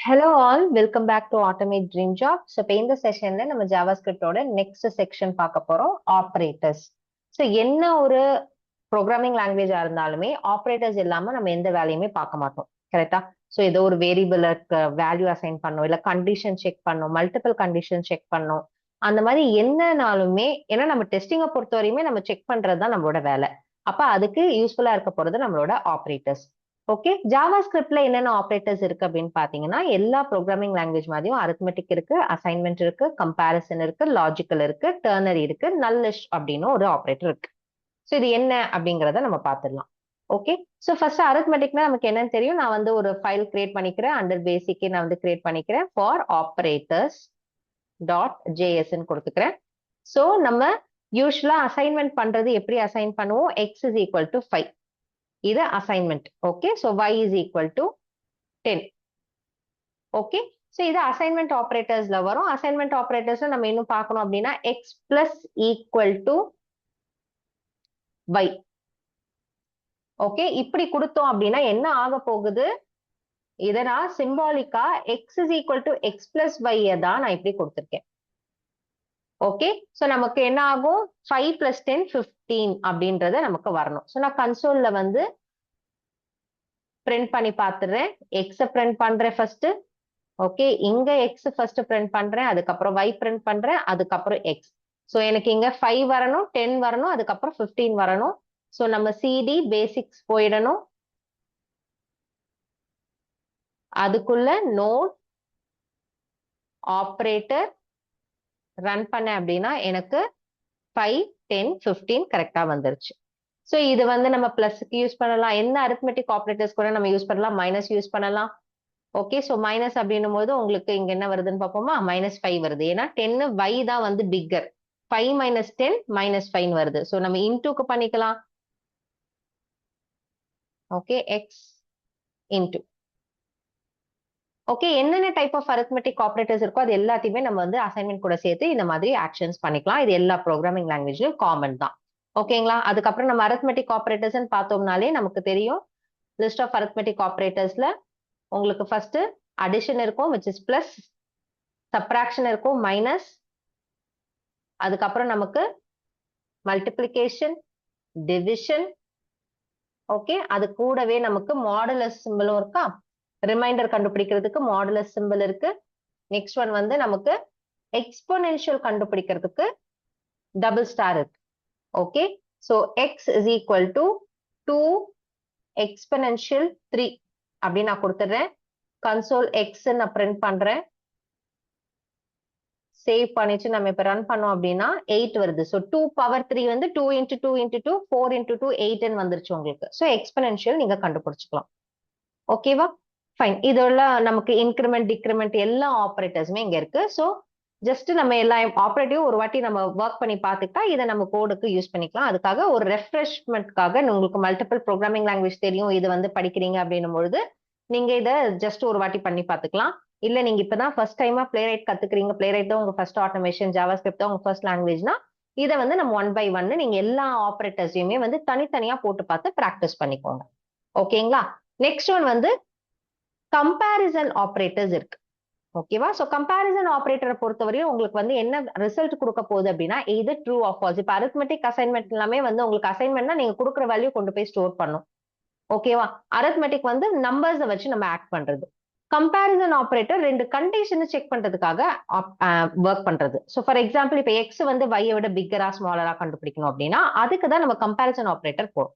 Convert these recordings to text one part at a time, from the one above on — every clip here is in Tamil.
Hello all, welcome back to Automate Dream Job. So, இப்போ இந்த செஷன்ல நம்ம ஜாவாஸ்கிரிப்டோட நெக்ஸ்ட் செக்ஷன் பார்க்க போறோம் ஆப்ரேட்டர்ஸ். ஸோ என்ன ஒரு ப்ரோக்ராமிங் லாங்குவேஜா இருந்தாலுமே ஆப்ரேட்டர்ஸ் இல்லாம நம்ம எந்த வேலையுமே பார்க்க மாட்டோம், கரெக்டா? ஸோ ஏதோ ஒரு வேரியபிளுக்கு வேல்யூ அசைன் பண்ணோம், இல்லை கண்டிஷன் செக் பண்ணோம், மல்டிபிள் கண்டிஷன் செக் பண்ணோம், அந்த மாதிரி என்னனாலுமே, ஏன்னா நம்ம டெஸ்டிங்கை பொறுத்த வரையுமே நம்ம செக் பண்றது தான் நம்மளோட வேலை. அப்ப அதுக்கு யூஸ்ஃபுல்லா இருக்க போறது நம்மளோட ஆப்ரேட்டர்ஸ். ஓகே, ஜாவா ஸ்கிரிப்ட்ல என்னென்ன ஆப்ரேட்டர்ஸ் இருக்கு அப்படின்னு பாத்தீங்கன்னா, எல்லா ப்ரோக்ராமிங் லாங்குவேஜ் மாதிரியும் அரித்மெட்டிக் இருக்கு, அசைன்மெண்ட் இருக்கு, கம்பேரிசன் இருக்கு, லாஜிக்கல் இருக்கு, டெர்னரி இருக்கு, நல்லிஷ் அப்படின்னு ஒரு ஆப்ரேட்டர் இருக்கு. ஸோ இது என்ன அப்படிங்கிறத நம்ம பார்த்துடலாம். ஓகே, ஸோ ஃபர்ஸ்ட் அரித்மெட்டிக்னா நமக்கு என்னன்னு தெரியும். நான் வந்து ஒரு ஃபைல் கிரியேட் பண்ணிக்கிறேன், அண்டர் பேசிக்கே நான் வந்து கிரியேட் பண்ணிக்கிறேன், ஃபார் ஆப்ரேட்டர்ஸ் டாட் ஜேஎஸ்ன்னு கொடுத்துக்கிறேன். ஸோ நம்ம யூஸ்வலா அசைன்மெண்ட் பண்றது எப்படி அசைன் பண்ணுவோம்? எக்ஸ் இஸ் ஈக்குவல் டு 5, இது assignment. Okay, so y is equal to 10. Okay, so இது அசைன்மெண்ட் ஆப்ரேட்டர்ஸ்ல வரும். அசைன்மெண்ட் ஆப்ரேட்டர்ஸ் நம்ம இன்னும் பார்க்கணும் அப்படின்னா x plus equal to y. Okay, இப்படி கொடுத்தோம் அப்படின்னா என்ன ஆக போகுது? இதை நான் சிம்பாலிக்கா x is equal to x plus y தான் நான் இப்படி கொடுத்துருக்கேன். ஓகே, ஸோ நமக்கு என்ன ஆகும்? 5 பிளஸ் 10 15 அப்படின்றத நமக்கு வரணும். ஸோ நான் கன்சோல்ல வந்து பிரிண்ட் பண்ணி பார்த்துடுறேன். எக்ஸை பிரிண்ட் பண்றேன் ஃபர்ஸ்ட். ஓகே, இங்க எக்ஸ் ஃபர்ஸ்ட் பிரிண்ட் பண்றேன், அதுக்கப்புறம் y பிரிண்ட் பண்றேன், அதுக்கப்புறம் எக்ஸ். ஸோ எனக்கு இங்க 5 வரணும், 10 வரணும், அதுக்கப்புறம் 15 வரணும். ஸோ நம்ம சிடி பேசிக்ஸ் போயிடணும். அதுக்குள்ள நோட் ஆப்ரேட்டர் ரன் பண்ண அப்படின்னா எனக்கு 5, 10, 15 கரெக்டா வந்துருச்சு. ஸோ இது வந்து நம்ம பிளஸ்க்கு யூஸ் பண்ணலாம். என்ன அரித்மெட்டிக் ஆப்ரேட்டர்ஸ் கூட நம்ம யூஸ் பண்ணலாம்? மைனஸ் யூஸ் பண்ணலாம். ஓகே, ஸோ மைனஸ் அப்படின்னும் போது உங்களுக்கு இங்க என்ன வருதுன்னு பார்ப்போமா? -5 வருது. ஏன்னா 10 y தான் வந்து பிக்கர். 5 மைனஸ் 10 -5 வருது. ஸோ நம்ம இன்டூக்கு பண்ணிக்கலாம். Okay, X into. ஓகே, என்னென்ன டைப் ஆஃப் அரித்மெட்டிக் ஆப்ரேட்டர்ஸ் இருக்கோ அது எல்லாத்தையுமே நம்ம வந்து அசைன்மெண்ட் கூட சேர்த்து இந்த மாதிரி ஆக்ஷன்ஸ் பண்ணிக்கலாம். இது எல்லா ப்ரோக்ராமிங் லாங்குவேஜ்லயும் காமன் தான். ஓகேங்களா? அதுக்கப்புறம் நம்ம அரித்மெட்டிக் ஆப்ரேட்டர்ஸ் பார்த்தோம்னாலே நமக்கு தெரியும். லிஸ்ட் ஆஃப் அரித்மெட்டிக் ஆப்ரேட்டர்ஸ்ல உங்களுக்கு ஃபர்ஸ்ட் அடிஷன் இருக்கும், விச் இஸ் பிளஸ். சப்ராக்ஷன் இருக்கும், மைனஸ். அதுக்கப்புறம் நமக்கு மல்டிப்ளிகேஷன், டிவிஷன். ஓகே, அது கூடவே நமக்கு மாடுலஸ் சிம்பிளும் இருக்கா? ரிமைண்டர் கண்டுபிடிக்கிறதுக்கு மாடுலஸ் சிம்பிள் இருக்கு. நெக்ஸ்ட் ஒன் வந்து நமக்கு எக்ஸ்போனென்ஷியல் கண்டுபிடிக்கிறதுக்கு டபுள் ஸ்டார் இருக்கு. Okay, so X is equal to 2 exponential 3 அப்படின்னு நான் கொடுத்துடுறேன். கன்சோல் எக்ஸ் நான் பிரிண்ட் பண்றேன். சேவ் பண்ணிட்டு நம்ம இப்ப ரன் பண்ணோம் அப்படின்னா 8 வருது. ஸோ 2 பவர் 3 வந்து 2 இன்டூ 2 இன்டூ 2 4 இன்டூ 2 8 வந்துருச்சு உங்களுக்கு. ஸோ எக்ஸ்பெனன்ஷியல் நீங்க கண்டுபிடிச்சுக்கலாம். ஓகேவா? ஃபைன். இதெல்லாம் நமக்கு இன்க்ரிமெண்ட் டிக்ரிமெண்ட் எல்லா ஆப்ரேட்டர்ஸுமே இங்க இருக்கு. ஸோ ஜஸ்ட் நம்ம எல்லா ஆப்ரேட்டிவ் ஒரு வாட்டி நம்ம ஒர்க் பண்ணி பார்த்துட்டா இதை நம்ம கோடுக்கு யூஸ் பண்ணிக்கலாம். அதுக்காக ஒரு ரெஃப்ரெஷ்மெண்ட்காக உங்களுக்கு மல்டிபிள் ப்ரோக்ராமிங் லாங்குவேஜ் தெரியும், இது வந்து படிக்கிறீங்க அப்படின்னும் பொழுது நீங்க இதை ஜஸ்ட் ஒரு வாட்டி பண்ணி பார்த்துக்கலாம். இல்ல நீங்க இப்பதான் ஃபர்ஸ்ட் டைமா பிளேரைட் கத்துக்கிறீங்க, பிளேரைட் தான் உங்க ஃபர்ஸ்ட் ஆட்டோமேஷன், ஜாவாஸ்கிரிப்ட் தான் உங்க ஃபர்ஸ்ட் லாங்குவேஜ்னா இதை வந்து நம்ம 1 by 1 நீங்க எல்லா ஆப்ரேட்டர்ஸையுமே வந்து தனித்தனியா போட்டு பார்த்து பிராக்டிஸ் பண்ணிக்கோங்க. ஓகேங்களா? நெக்ஸ்ட் ஒன் வந்து கம்பேரிசன் ஆப்ரேட்டர்ஸ் இருக்கு. ஓகேவா? சோ கம்பேரிசன் ஆப்ரேட்டரை பொறுத்தவரையும் உங்களுக்கு வந்து என்ன ரிசல்ட் கொடுக்க போகுது அப்படின்னா இது ட்ரூ ஆர் ஃபால்ஸ். இப்ப அரித்மெட்டிக் அசைன்மெண்ட் எல்லாமே வந்து உங்களுக்கு அசைன்மெண்ட்னா நீங்க கொடுக்குற வேல்யூ கொண்டு போய் ஸ்டோர் பண்ணும். ஓகேவா? அரித்மெட்டிக் வந்து நம்பர்ஸை வச்சு நம்ம ஆக்ட் பண்றது. கம்பேரிசன் ஆப்ரேட்டர் ரெண்டு கண்டிஷனை செக் பண்றதுக்காக ஒர்க் பண்றது. ஸோ ஃபார் எக்ஸாம்பிள் இப்போ எக்ஸ் வந்து வையை விட பிக்கரா ஸ்மாலரா கண்டுபிடிக்கணும் அப்படின்னா அதுக்கு தான் நம்ம கம்பேரிசன் ஆப்ரேட்டர் போறோம்.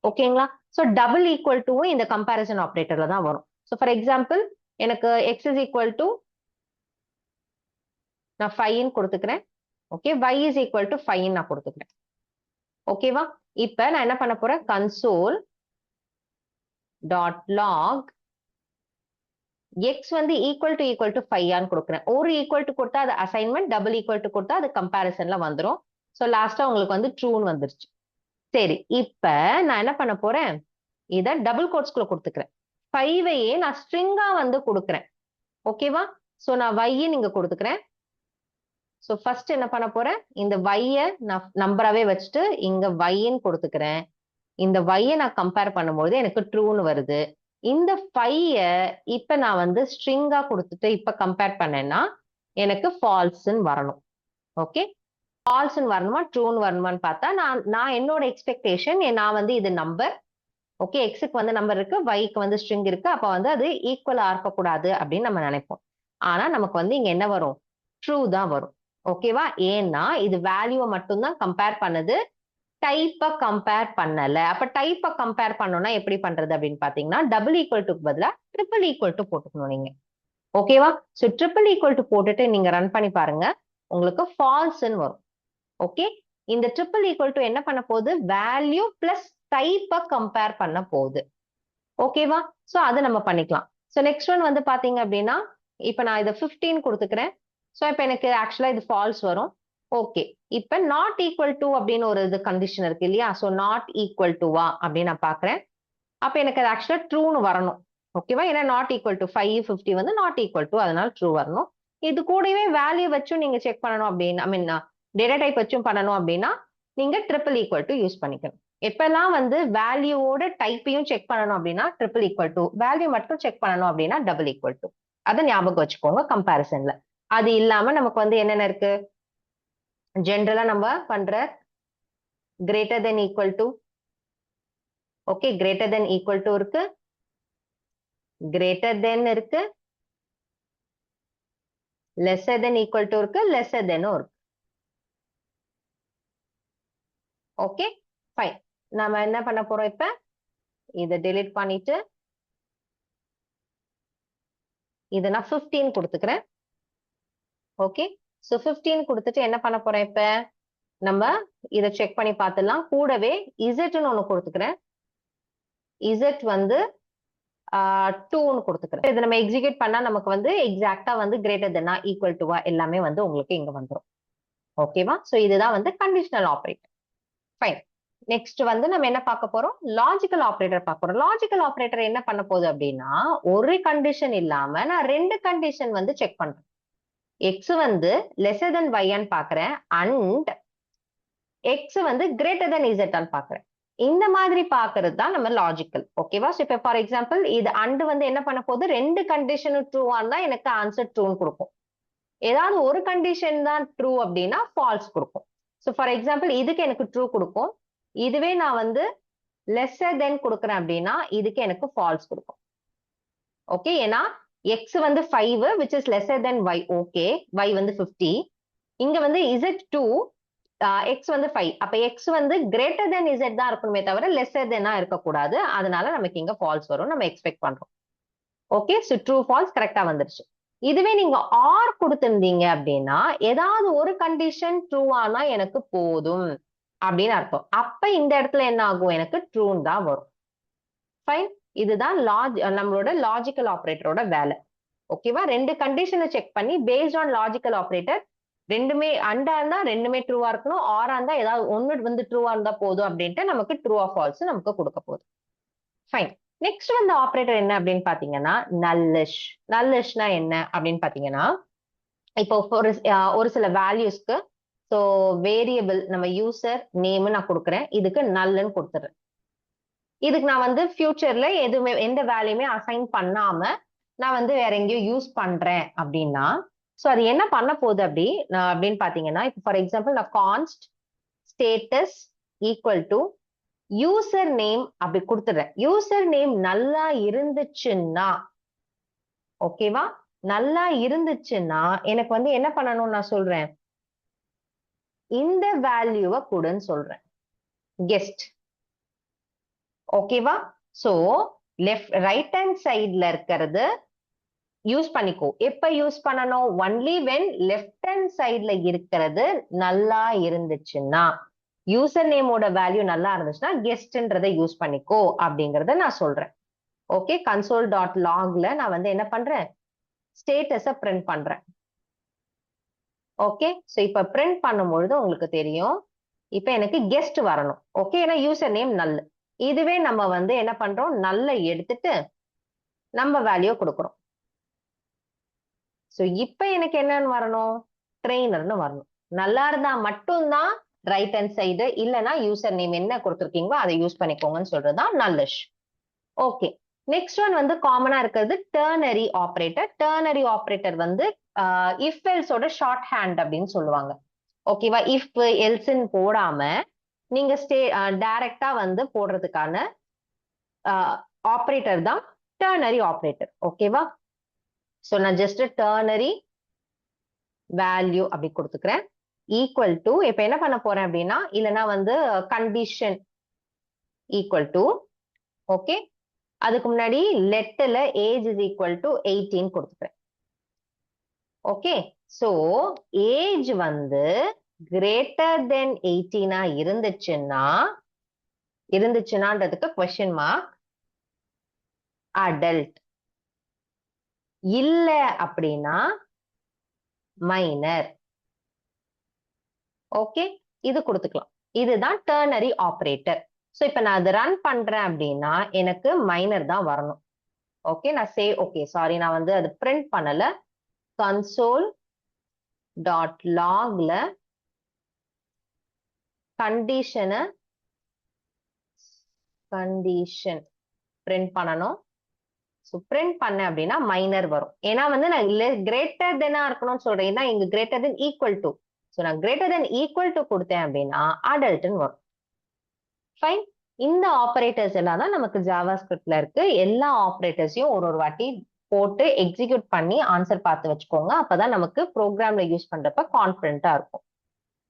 ஓகேங்களா? ஸோ டபுள் ஈக்குவல் டு இந்த கம்பேரிசன் ஆப்ரேட்டர்ல தான் வரும். ஸோ ஃபார் எக்ஸாம்பிள் எனக்கு எக்ஸ் இஸ் ஈக்குவல் டு நான் 5 கொடுத்துக்கிறேன். Okay, y is equal to 5 நான் கொடுத்துக்கிறேன். ஓகேவா? இப்ப நான் என்ன பண்ண போறேன்? கன்சோல் டாட் லாக் எக்ஸ் வந்து ஈக்குவல் டு 5 கொடுக்குறேன். ஒரு ஈக்குவல் டு கொடுத்தா அது அசைன்மெண்ட், டபுள் ஈக்குவல் டு கொடுத்தா அது கம்பேரிசன்ல வந்துடும். ஸோ லாஸ்டா உங்களுக்கு வந்து ட்ரூன்னு வந்துருச்சு. சரி, இப்ப நான் என்ன பண்ண போறேன்? இதை டபுள் கோட்ஸ்குள்ள கொடுத்துக்கிறேன். 5ஐயே நான் ஸ்ட்ரிங்கா வந்து கொடுக்குறேன். ஓகேவா? ஸோ நான் y நீங்க கொடுத்துக்கிறேன். ஸோ ஃபர்ஸ்ட் என்ன பண்ண போறேன்? இந்த y நான் நம்பராகவே வச்சுட்டு இங்க y கொடுத்துக்கிறேன். இந்த y நான் கம்பேர் பண்ணும்போது எனக்கு ட்ரூன்னு வருது. இந்த 5 இப்ப நான் வந்து ஸ்ட்ரிங்கா கொடுத்துட்டு இப்ப கம்பேர் பண்ணேன்னா எனக்கு ஃபால்ஸ்ன்னு வரணும். ஓகே, ஃபால்ஸ்ன்னு வரணுமா ட்ரூன்னு வரணுமான்னு பார்த்தா நான் என்னோட எக்ஸ்பெக்டேஷன் நான் வந்து இது நம்பர். ஓகே, எக்ஸுக்கு வந்து நம்பர் இருக்கு, ஒய்க்கு வந்து ஸ்ட்ரிங் இருக்கு, அப்ப வந்து அது ஈக்குவலா இருக்கக்கூடாது அப்படின்னு நம்ம நினைப்போம். ஆனா நமக்கு வந்து இங்க என்ன வரும்? ட்ரூ தான் வரும். ஓகேவா? ஏன்னா இது வேல்யூவை மட்டும்தான் கம்பேர் பண்ணுது, டைப்பை கம்பேர் பண்ணல. அப்ப டைப்பை கம்பேர் பண்ணோம்னா எப்படி பண்றது அப்படின்னு பாத்தீங்கன்னா டபுள் ஈக்குவல் டு பதிலா ட்ரிபிள் ஈக்குவல் டு போட்டுக்கணும் நீங்க. ஓகேவா? சோ ட்ரிபிள் ஈக்குவல் டு போட்டுட்டு நீங்க ரன் பண்ணி பாருங்க, உங்களுக்கு ஃபால்ஸ்ன்னு வரும். ஓகே, இந்த ட்ரிபிள் ஈக்குவல் டு என்ன பண்ண போகுது? வேல்யூ பிளஸ் டைப்பை கம்பேர் பண்ண போகுது. ஓகேவா? சோ அதை நம்ம பண்ணிக்கலாம். சோ நெக்ஸ்ட் ஒன் வந்து பாத்தீங்க அப்படின்னா இப்ப நான் இதை 15 கொடுத்துக்கிறேன். சோ இப்ப எனக்கு ஆக்சுவலா இது ஃபால்ஸ் வரும். ஓகே, இப்ப நாட் ஈக்குவல் டு அப்படின்னு ஒரு இது கண்டிஷன் இருக்கு இல்லையா? சோ நாட் ஈக்குவல் டுவா அப்படின்னு நான் பாக்குறேன். அப்ப எனக்கு அது ஆக்சுவலா ட்ரூன்னு வரணும். ஓகேவா? ஏன்னா நாட் ஈக்குவல் டு 550 வந்து நாட் ஈக்குவல் டு, அதனால ட்ரூ வரணும். இது கூடவே வேல்யூ வச்சும் நீங்க செக் பண்ணணும் அப்படின்னு, ஐ மீன் டேட்டா டைப் வச்சும் பண்ணணும் அப்படின்னா நீங்க ட்ரிபிள் ஈக்குவல் டு யூஸ் பண்ணிக்கணும். எப்பெல்லாம் வந்து வேல்யூவோட டைப்பையும் செக் பண்ணணும் அப்படின்னா ட்ரிபிள் ஈக்குவல் டு, வேல்யூ மட்டும் செக் பண்ணணும் அப்படின்னா டபுள் ஈக்குவல் டு. அதை ஞாபகம் வச்சுக்கோங்க கம்பேரிசன்ல. அது இல்லாம நமக்கு வந்து என்னென்ன இருக்கு? ஜென்ரலா நம்ம பண்ற greater then equal to. Okay, greater then equal to இருக்கு, கிரேட்டர் தென் இருக்கு, லெஸ்ஸர் தென் ஈக்குவல் டு இருக்கு, லெஸ்ஸர் தென்னும் இருக்கு. Okay, fine. நாம என்ன பண்ண போறோம்? இப்ப இதை டெலீட் பண்ணிட்டு இதை நான் 15 கொடுத்துக்கிறேன். ஓகே, சோ 15 கொடுத்துட்டு என்ன பண்ண போறேன்? இப்ப நம்ம இதை செக் பண்ணி பார்த்துடலாம். கூடவே இசட்னு ஒண்ணு கொடுத்துக்கிறேன். இசட் வந்து 2ன்னு கொடுத்துக்கிறேன். இதை நம்ம எக்ஸிக்யூட் பண்ணா நமக்கு வந்து எக்ஸாக்டா வந்து கிரேட்டர் தென்னா ஈக்குவல் டுவா எல்லாமே வந்து உங்களுக்கு இங்க வந்துடும். ஓகேவா? சோ இதுதான் வந்து கண்டிஷனல் ஆபரேட்டர். ஃபைன். நெக்ஸ்ட் வந்து நம்ம என்ன பார்க்க போறோம்? லாஜிக்கல் ஆபரேட்டர் பார்க்க போறோம். லாஜிக்கல் ஆபரேட்டர் என்ன பண்ண போகுது அப்படின்னா ஒரு கண்டிஷன் இல்லாம நான் 2 கண்டிஷன் வந்து செக் பண்றேன். எக்ஸ் வந்து லெஸ்ஸர் தென் ஒய்ன்னு பாக்குறேன் அண்ட் எக்ஸ் வந்து கிரேட்டர் தென் இசட்னு பாக்குறேன். இந்த மாதிரி பாக்குறது தான் நம்ம லாஜிக்கல். ஓகேவா? சோ இப்ப ஃபார் எக்ஸாம்பிள் இது அண்ட் வந்து என்ன பண்ண போகுது? 2 கண்டிஷனும் ட்ரூவா இருந்தா எனக்கு ஆன்சர் ட்ரூன்னு கொடுக்கும். ஏதாவது ஒரு கண்டிஷன் தான் ட்ரூ அப்படின்னா ஃபால்ஸ் கொடுக்கும். ஸோ ஃபார் எக்ஸாம்பிள் இதுக்கு எனக்கு ட்ரூ கொடுக்கும். இதுவே நான் வந்து லெஸ்ஸர் தென் கொடுக்குறேன் அப்படின்னா இதுக்கு எனக்கு ஃபால்ஸ் கொடுக்கும். ஓகே, ஏன்னா எக்ஸ் வந்து 5 which is lesser than y. Okay, y வந்து 50. இங்க வந்து z2 எக்ஸ் வந்து 5. அப்ப எக்ஸ் வந்து கிரேட்டர் தென் z தான் இருக்கணுமே தவிர லெஸ்ஸர் தென்னா இருக்கக்கூடாது. அதனால நமக்கு இங்க ஃபால்ஸ் வரும் நம்ம எக்ஸ்பெக்ட் பண்றோம். ஓகே, ஸோ ட்ரூ ஃபால்ஸ் கரெக்டா வந்துருச்சு. இதுவே நீங்க ஆர் கொடுத்திருந்தீங்க அப்படின்னா ஏதாவது ஒரு கண்டிஷன் ட்ரூ ஆனா எனக்கு போதும் அப்படின்னு அர்த்தம். அப்ப இந்த இடத்துல என்ன ஆகும்? எனக்கு ட்ரூன்னு தான் வரும். ஃபைன். இதுதான் நம்மளோட லாஜிக்கல் ஆபரேட்டரோட வேலை. ஓகேவா? 2 கண்டிஷனை செக் பண்ணி பேஸ்ட் ஆன் லாஜிக்கல் ஆபரேட்டர் ரெண்டுமே அண்டா இருந்தா ரெண்டுமே ட்ரூவா இருக்கணும், ஆரா இருந்தா ஏதாவது ஒன்னு வந்து ட்ரூவா இருந்தா போதும் அப்படின்ட்டு நமக்கு ட்ரூ ஆர் ஃபால்ஸ் நமக்கு கொடுக்க போகுது. ஃபைன். நெக்ஸ்ட் வந்து ஆபரேட்டர் என்ன அப்படின்னு பாத்தீங்கன்னா நல்லிஷ். நல்லிஷ்னா என்ன அப்படின்னு பாத்தீங்கன்னா இப்போ ஒரு சில வேல்யூஸ்க்கு ஸோ வேரியபிள் நம்ம யூசர் நேம் நான் கொடுக்குறேன், இதுக்கு நல்லன்னு கொடுத்துறேன். இதுக்கு நான் வந்து ஃபியூச்சர்ல எதுவுமே எந்த வேல்யூமே அசைன் பண்ணாம நான் வந்து வேற எங்கேயோ யூஸ் பண்றேன் அப்படின்னா ஸோ அது என்ன பண்ண போகுது அப்படின்னு பாத்தீங்கன்னா இப்போ ஃபார் எக்ஸாம்பிள் நான் const status equal to user name அப்படி கொடுத்துடுறேன். யூசர் நேம் நல்லா இருந்துச்சுன்னா ஓகேவா? நல்லா இருந்துச்சுன்னா எனக்கு வந்து என்ன பண்ணணும் நான் சொல்றேன், இந்த வேல்யூவை கொடுன்னு சொல்றேன், கெஸ்ட். ஓகேவா? சோ ரைட் ஹேண்ட் சைட்ல இருக்கிறது யூஸ் பண்ணிக்கோ. எப்ப யூஸ் பண்ணணும்? ஒன்லி வென் லெஃப்ட் ஹேண்ட் சைட்ல இருக்கிறது நல்லா இருந்துச்சுன்னா, யூசர் நேமோட வேல்யூ நல்லா இருந்துச்சுன்னா கெஸ்ட்ன்றதை யூஸ் பண்ணிக்கோ அப்படிங்கறத நான் சொல்றேன். ஓகே, கன்சோல் டாட் லாக்ல நான் வந்து என்ன பண்றேன்? ஸ்டேட்டஸை பிரிண்ட் பண்றேன். ஓகே, சோ இப்ப பிரிண்ட் பண்ணும்பொழுது உங்களுக்கு தெரியும் இப்ப எனக்கு கெஸ்ட் வரணும். ஓகே, ஏன்னா யூசர் நேம் நல். இதுவே நம்ம வந்து என்ன பண்றோம்? நல்ல எடுத்துட்டு நம்ம வேல்யூ கொடுக்குறோம். சோ இப்ப எனக்கு என்னன்னு வரணும்? ட்ரெயினர்னு வரணும். நல்லா இருந்தா மட்டும்தான் ரைட் ஹேண்ட் சைடு, இல்லைன்னா யூசர் நேம் என்ன கொடுத்துருக்கீங்களோ அதை யூஸ் பண்ணிக்கோங்கன்னு சொல்றதுதான் நல்லிஷ். ஓகே, நெக்ஸ்ட் ஒன் வந்து காமனா இருக்கிறது டெர்னரி ஆபரேட்டர். டெர்னரி ஆபரேட்டர் வந்து இஃப் எல்ஸோட ஷார்ட் ஹேண்ட் அப்படின்னு சொல்லுவாங்க. ஓகேவா? இஃப் எல்ஸ்ன்னு போடாம நீங்க டைரக்டா வந்து போடுறதுக்கான ஆபரேட்டர் தான் டெர்னரி ஆபரேட்டர். ஓகேவா? சோ நான் ஜஸ்ட் டெர்னரி வேல்யூ அப்படி கொடுத்துக்கிறேன். ஈக்குவல் டு இப்ப என்ன பண்ண போறேன் அப்படின்னா, இல்லைன்னா வந்து கண்டிஷன் ஈக்குவல் டு, ஓகே, அதுக்கு முன்னாடி லெட்ல ஏஜ் இஸ் ஈக்குவல் டு 18 கொடுத்துக்கிறேன். ஓகே, சோ ஏஜ் வந்து கிரேட்டர் தென் 18 இருந்துச்சுன்னான்றதுக்கு கொஸ்டின் மார்க், அடல்ட். இல்ல அப்படின்னா மைனர். ஓகே, இது கொடுத்துக்கலாம். இதுதான் டெர்னரி ஆபரேட்டர். சோ இப்ப நான் அதை ரன் பண்றேன் அப்படின்னா எனக்கு மைனர் தான் வரணும். ஓகே, நான் ஓகே சாரி, நான் வந்து அது பிரிண்ட் பண்ணல. console.logல கண்டிஷன் பிரிண்ட் பண்ணணும். ஸோ பிரிண்ட் பண்ணேன் அப்படின்னா மைனர் வரும். ஏன்னா வந்து நான் கிரேட்டர் தென்னா இருக்கணும்னு சொல்றேன். ஏன்னா இங்க greater then equal to. So நான் கிரேட்டர் தென் ஈக்குவல் டு கொடுத்தேன் அப்படின்னா அடல்ட்னு வரும். ஃபைன். இந்த ஆபரேட்டர்ஸ் எல்லாம் தான் நமக்கு ஜாவா ஸ்கிரிப்ட்ல இருக்கு. எல்லா ஆபரேட்டர்ஸையும் ஒரு வாட்டி போட்டு எக்ஸிக்யூட் பண்ணி ஆன்சர் பார்த்து வச்சுக்கோங்க. அப்பதான் நமக்கு ப்ரோக்ராம்ல யூஸ் பண்றப்ப கான்ஃபிடென்ட்டா இருக்கும்.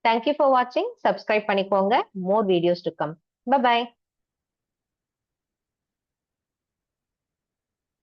தேங்க்யூ ஃபார் வாட்சிங். சப்ஸ்கிரைப் பண்ணிக்கோங்க. More videos to come. By.